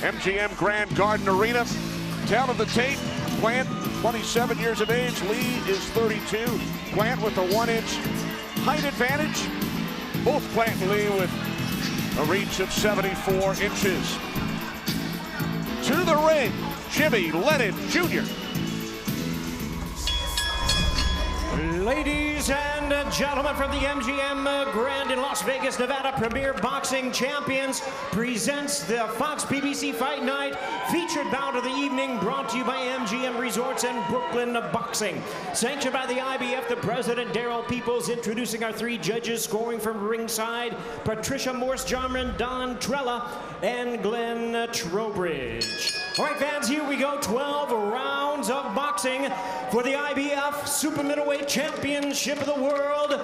MGM Grand Garden Arena. Tail of the tape, Plant, 27 years of age. Lee is 32. Plant with a 1-inch height advantage. Both Plant and Lee with a reach of 74 inches. To the ring, Jimmy Lennon Jr. Ladies and gentlemen, from the MGM Grand in Las Vegas, Nevada, Premier Boxing Champions presents the Fox PBC Fight Night featured bout of the evening, brought to you by MGM Resorts and Brooklyn Boxing. Sanctioned by the IBF, the president, Daryl Peoples, introducing our three judges, scoring from ringside, Patricia Morse-Jarman, Don Trella, and Glenn Trowbridge. All right, fans, here we go. 12 rounds of boxing for the IBF Super Middleweight Championship of the World.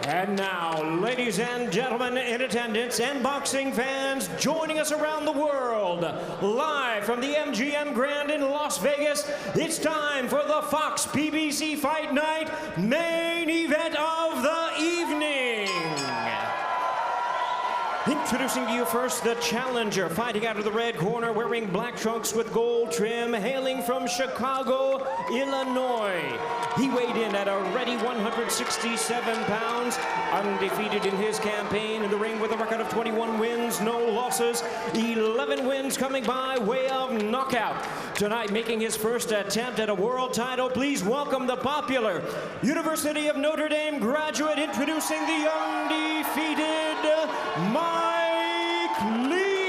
And now, ladies and gentlemen in attendance and boxing fans joining us around the world, live from the MGM Grand in Las Vegas, it's time for the Fox PBC Fight Night main event of the evening. Introducing to you first the challenger, fighting out of the red corner, wearing black trunks with gold trim, hailing from Chicago, Illinois. He weighed in at a ready 167 pounds, undefeated in his campaign in the ring with a record of 21 wins, no losses, 11 wins coming by way of knockout. Tonight, making his first attempt at a world title, please welcome the popular University of Notre Dame graduate, introducing the undefeated Mike Lee.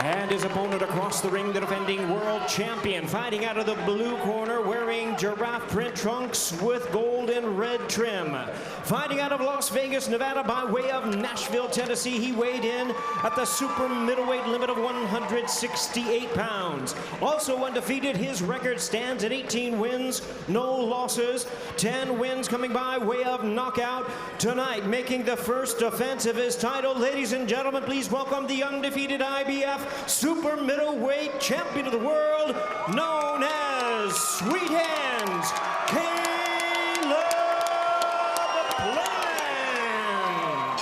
And his opponent across the ring, the defending world champion, fighting out of the blue corner, wearing giraffe print trunks with gold and red trim. Fighting out of Las Vegas, Nevada, by way of Nashville, Tennessee, he weighed in at the super middleweight limit of 168 pounds. Also undefeated, his record stands at 18 wins, no losses, 10 wins coming by way of knockout. Tonight, making the first defense of his title, ladies and gentlemen, please welcome the undefeated IBF Super Middleweight Champion of the World, known as Sweethands, Caleb Plant.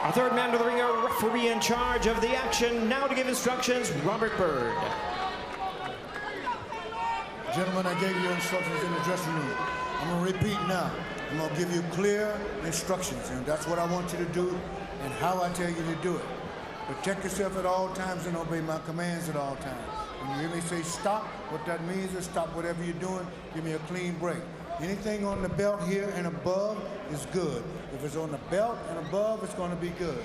Our third man to the ring, our referee in charge of the action, now to give instructions, Robert Bird. Gentlemen, I gave you instructions in the dressing room. I'm going to repeat now. I'm going to give you clear instructions, and that's what I want you to do and how I tell you to do it. Protect yourself at all times and obey my commands at all times. When you hear me say stop, what that means is stop whatever you're doing, give me a clean break. Anything on the belt here and above is good. If it's on the belt and above, it's going to be good.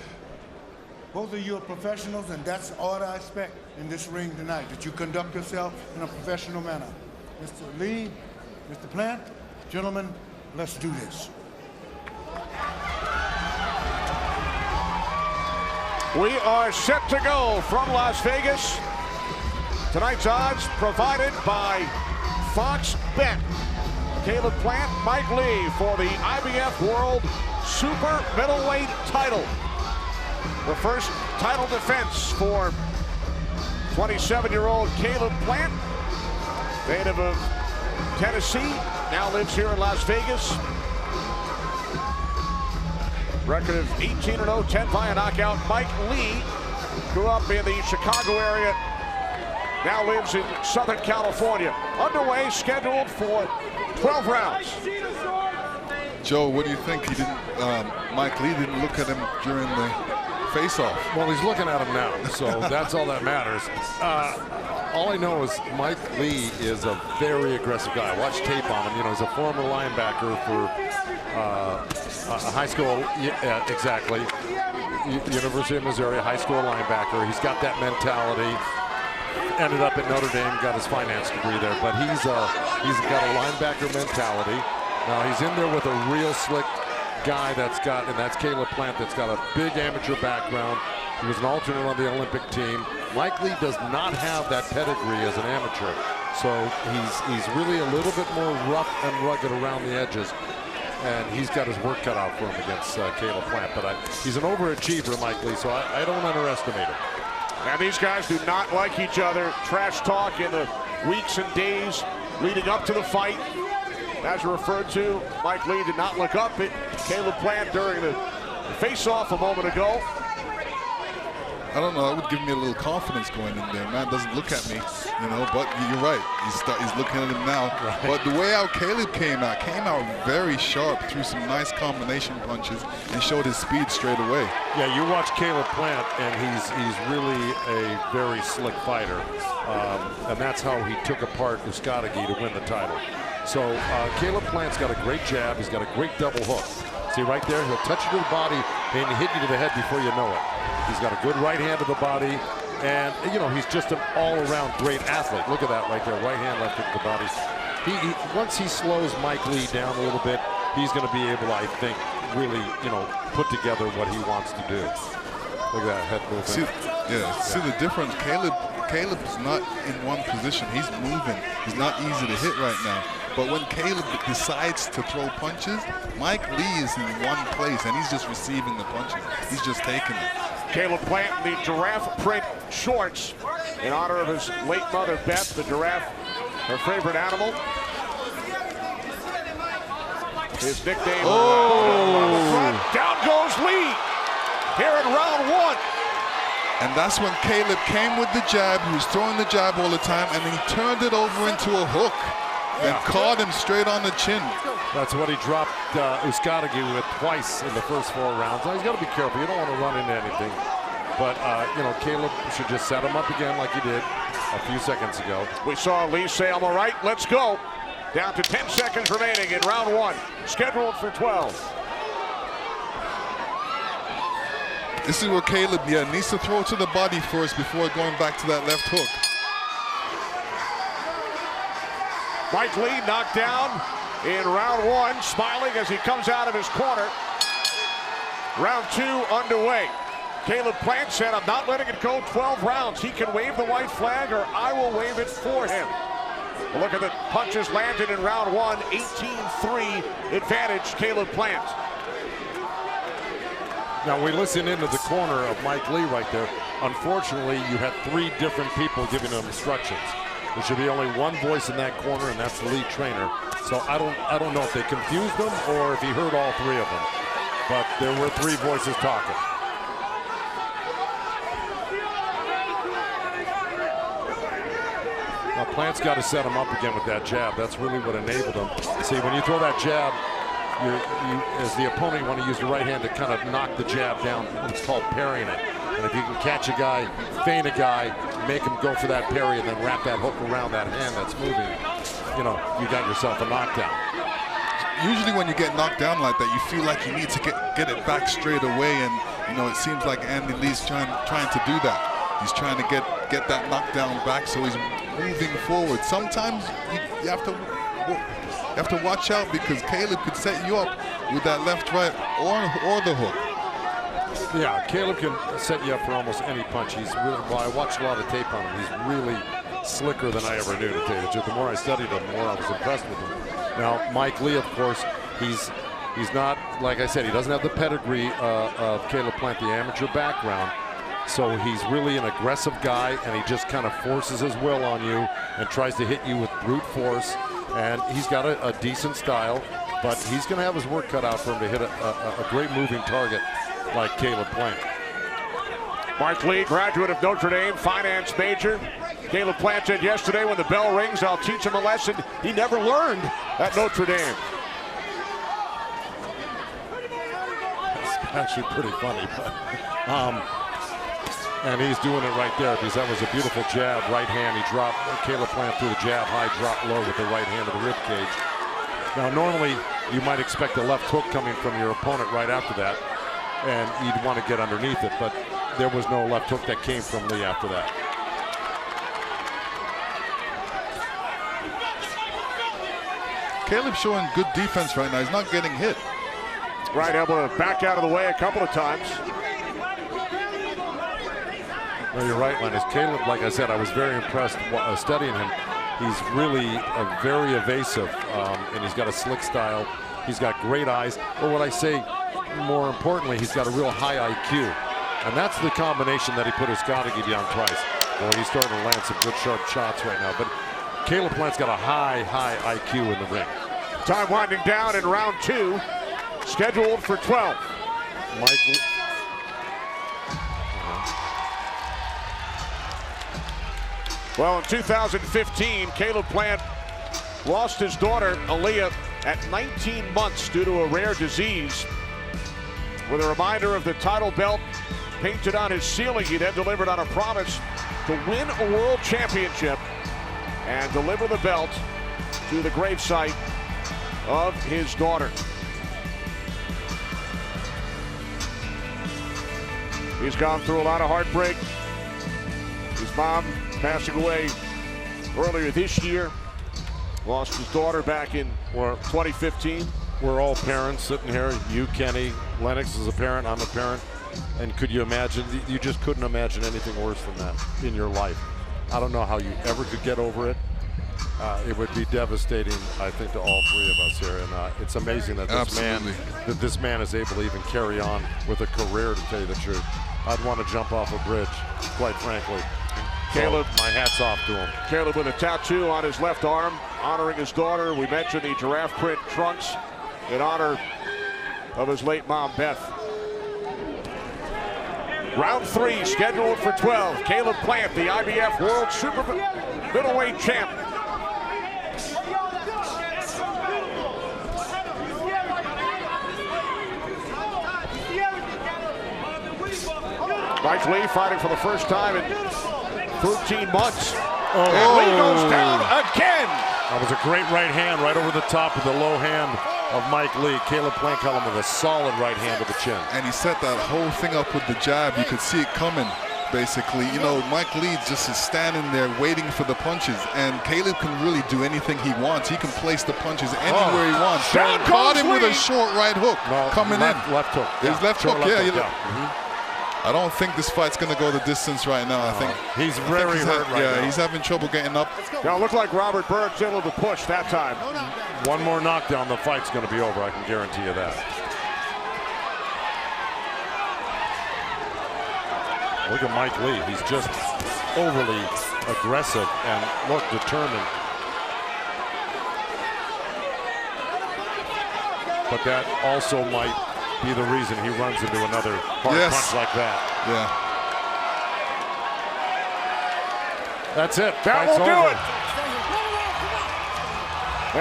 Both of you are professionals, and that's all I expect in this ring tonight, that you conduct yourself in a professional manner. Mr. Lee, Mr. Plant, gentlemen, let's do this. We are set to go from Las Vegas. Tonight's odds provided by Fox Bet. Caleb Plant, Mike Lee for the IBF World Super Middleweight title. The first title defense for 27-year-old Caleb Plant, native of Tennessee, now lives here in Las Vegas. Record of 18-0, 10 via knockout. Mike Lee grew up in the Chicago area, now lives in Southern California. Underway, scheduled for 12 rounds. Joe, what do you think? He didn't. Mike Lee didn't look at him during the face-off. Well, he's looking at him now, so that's all that matters. All I know is Mike Lee is a very aggressive guy. I watched tape on him. You know, he's a former linebacker for a high school, exactly, University of Missouri, high school linebacker. He's got that mentality. Ended up at Notre Dame, got his finance degree there, but he's got a linebacker mentality. Now he's in there with a real slick guy and that's Caleb Plant, that's got a big amateur background. He was an alternate on the Olympic team. Mike Lee does not have that pedigree as an amateur, so he's really a little bit more rough and rugged around the edges. And he's got his work cut out for him against Caleb Plant. But he's an overachiever, Mike Lee, so I don't underestimate him. And these guys do not like each other. Trash talk in the weeks and days leading up to the fight. As referred to, Mike Lee did not look up at Caleb Plant during the Face-off a moment ago. I don't know. That would give me a little confidence going in there. Man doesn't look at me, you know. But you're right. He's looking at him now. Right. But the way out Caleb came out very sharp, threw some nice combination punches, and showed his speed straight away. Yeah, you watch Caleb Plant, and he's really a very slick fighter, and that's how he took apart Uskadagi to win the title. So Caleb Plant's got a great jab. He's got a great double hook. See right there, he'll touch you to the body and hit you to the head before you know it. He's got a good right hand to the body, and you know he's just an all-around great athlete. Look at that right there, right hand, left hook to the body. Once he slows Mike Lee down a little bit, he's going to be able, I think, really, you know, put together what he wants to do. Look at that head movement. See the difference. Caleb's not in one position. He's moving. He's not easy to hit right now. But when Caleb decides to throw punches, Mike Lee is in one place, and he's just receiving the punches. He's just taking it. Caleb Plant in the giraffe print shorts in honor of his late mother, Beth, the giraffe, her favorite animal. His nickname. Oh! Down goes Lee here in round one. And that's when Caleb came with the jab. He was throwing the jab all the time, and then he turned it over into a hook and caught him straight on the chin. That's what he dropped Uskadagi with twice in the first 4 rounds. Now, he's got to be careful. You don't want to run into anything. But, you know, Caleb should just set him up again like he did a few seconds ago. We saw Lee say, I'm all right, let's go. Down to 10 seconds remaining in round one, scheduled for 12. This is where Caleb, needs to throw to the body first before going back to that left hook. Mike Lee knocked down in round one, smiling as he comes out of his corner. Round two underway. Caleb Plant said, I'm not letting it go 12 rounds. He can wave the white flag or I will wave it for him. A look at the punches landed in round one, 18-3 advantage Caleb Plant. Now we listen into the corner of Mike Lee right there. Unfortunately, you had 3 different people giving him instructions. There should be only one voice in that corner, and that's the lead trainer. So I don't know if they confused him or if he heard all 3 of them. But there were 3 voices talking. Now Plant's got to set him up again with that jab. That's really what enabled him. See, when you throw that jab, you as the opponent, you want to use your right hand to kind of knock the jab down. It's called parrying it. And if you can catch a guy, feint a guy, make him go for that parry, and then wrap that hook around that hand that's moving, you know, you got yourself a knockdown. Usually when you get knocked down like that, you feel like you need to get it back straight away, and you know it seems like Andy Lee's trying to do that. He's trying to get that knockdown back, so he's moving forward. Sometimes you have to watch out because Caleb could set you up with that left, right, or the hook. Yeah, Caleb can set you up for almost any punch. He's really, well, I watched a lot of tape on him. He's really slicker than I ever knew, to tell you the truth. The more I studied him, the more I was impressed with him. Now, Mike Lee, of course, he's not, like I said, he doesn't have the pedigree of Caleb Plant, the amateur background. So he's really an aggressive guy, and he just kind of forces his will on you and tries to hit you with brute force. And he's got a decent style, but he's going to have his work cut out for him to hit a great moving target like Caleb Plant. Mark Lee, graduate of Notre Dame, finance major. Caleb Plant said yesterday, when the bell rings, I'll teach him a lesson he never learned at Notre Dame. That's actually pretty funny, but and he's doing it right there because that was a beautiful jab, right hand. He dropped Caleb Plant through the jab, high drop low with the right hand of the rib cage. Now, normally you might expect a left hook coming from your opponent right after that, and you'd want to get underneath it, but there was no left hook that came from Lee after that. Caleb's showing good defense right now. He's not getting hit. Right elbow to back out of the way a couple of times. No, you're right, Linus. Caleb, like I said, I was very impressed studying him. He's really very evasive, and he's got a slick style. He's got great eyes. But what I say, more importantly, he's got a real high IQ. And that's the combination that he put Uskadagi down twice. Boy, he's starting to land some good, sharp shots right now. But Caleb Plant's got a high IQ in the ring. Time winding down in round two, scheduled for 12. Mike. Well, in 2015, Caleb Plant lost his daughter, Aaliyah, at 19 months due to a rare disease. With a reminder of the title belt painted on his ceiling, he then delivered on a promise to win a world championship and deliver the belt to the gravesite of his daughter. He's gone through a lot of heartbreak. His mom passing away earlier this year. Lost his daughter back in 2015. We're all parents sitting here. You, Kenny, Lennox is a parent. I'm a parent. And could you imagine? You just couldn't imagine anything worse than that in your life. I don't know how you ever could get over it. It would be devastating, I think, to all three of us here. And it's amazing that this man is able to even carry on with a career, to tell you the truth. I'd want to jump off a bridge, quite frankly. Caleb, so my hat's off to him. Caleb with a tattoo on his left arm, honoring his daughter. We mentioned the giraffe print trunks in honor of his late mom, Beth. Round 3 scheduled for 12. Caleb Plant, the IBF World Super Middleweight champ. Mike Lee fighting for the first time in 13 months. And Lee goes down again. That was a great right hand right over the top of the low hand of Mike Lee. Caleb Plant caught him with a solid right hand to the chin. And he set that whole thing up with the jab. You could see it coming, basically. You know, Mike Lee just is standing there waiting for the punches. And Caleb can really do anything he wants. He can place the punches anywhere he wants. Caught him with a short right hook coming in. Left hook. His left hook, I don't think this fight's going to go the distance right now. I think he's very hurt right now. He's having trouble getting up. Now, it looked like Robert Bird's able to push that time. One more knockdown, the fight's going to be over. I can guarantee you that. Look at Mike Lee. He's just overly aggressive and look determined. But that also might be the reason he runs into another hard punch like that. Yeah. That's it. That will do it.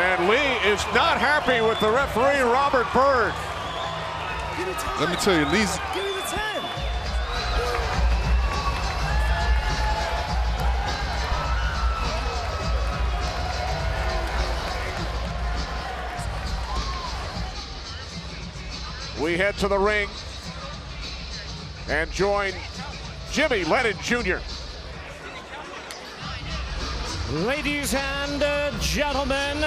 And Lee is not happy with the referee, Robert Bird. Let me tell you, Lee's... We head to the ring and join Jimmy Lennon Jr. Ladies and gentlemen,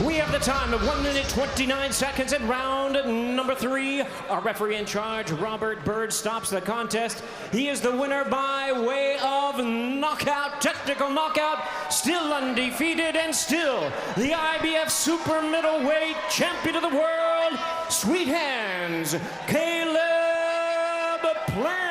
we have the time of 1 minute 29 seconds in round number 3. Our referee in charge, Robert Bird, stops the contest. He is the winner by way of knockout, technical knockout, still undefeated and still the IBF Super Middleweight Champion of the World, Sweethands, Caleb Plant.